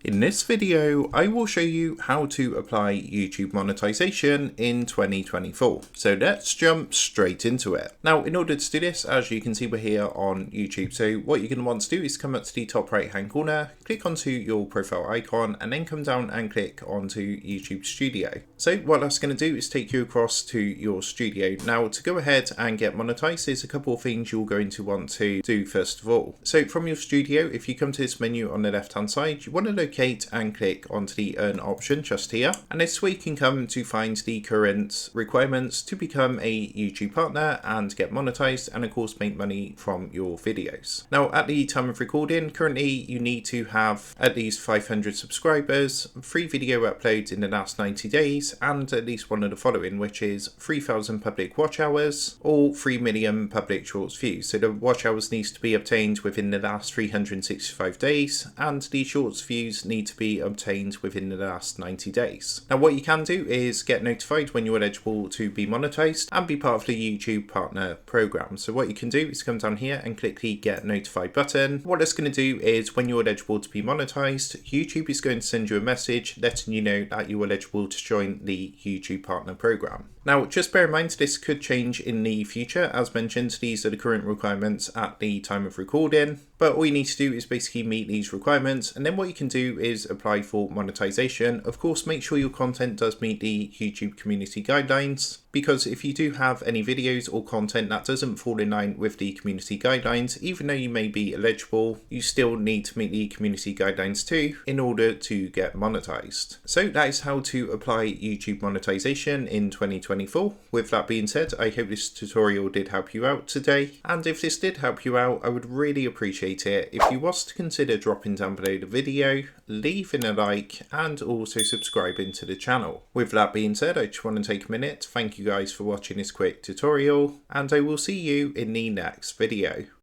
In this video, I will show you how to apply YouTube monetization in 2024. So let's jump straight into it. Now, in order to do this, as you can see, we're here on YouTube. So what you're going to want to do is come up to the top right hand corner, click onto your profile icon, and then come down and click onto YouTube Studio. So what that's going to do is take you across to your studio. Now, to go ahead and get monetized, there's a couple of things you're going to want to do first of all. So from your studio, if you come to this menu on the left hand side, you want to locate and click onto the earn option just here, and this is where you can come to find the current requirements to become a YouTube partner and get monetized, and of course make money from your videos. Now, at the time of recording, currently you need to have at least 500 subscribers, 3 video uploads in the last 90 days, and at least one of the following, which is 3,000 public watch hours or 3 million public shorts views. So the watch hours needs to be obtained within the last 365 days, and the shorts views need to be obtained within the last 90 days. Now, what you can do is get notified when you're eligible to be monetized and be part of the YouTube partner program. So what you can do is come down here and click the get notified button. What it's going to do is when you're eligible to be monetized, YouTube is going to send you a message letting you know that you are eligible to join the YouTube partner program. Now, just bear in mind, this could change in the future. As mentioned, these are the current requirements at the time of recording, but all you need to do is basically meet these requirements, and then what you can do is apply for monetization. Of course, make sure your content does meet the YouTube community guidelines, because if you do have any videos or content that doesn't fall in line with the community guidelines, even though you may be eligible, you still need to meet the community guidelines too in order to get monetized. So that is how to apply YouTube monetization in 2024. With that being said, I hope this tutorial did help you out today, and if this did help you out, I would really appreciate it if you was to consider dropping down below the video, leaving a like, and also subscribing to the channel. With that being said, I just want to take a minute to thank you guys for watching this quick tutorial, and I will see you in the next video.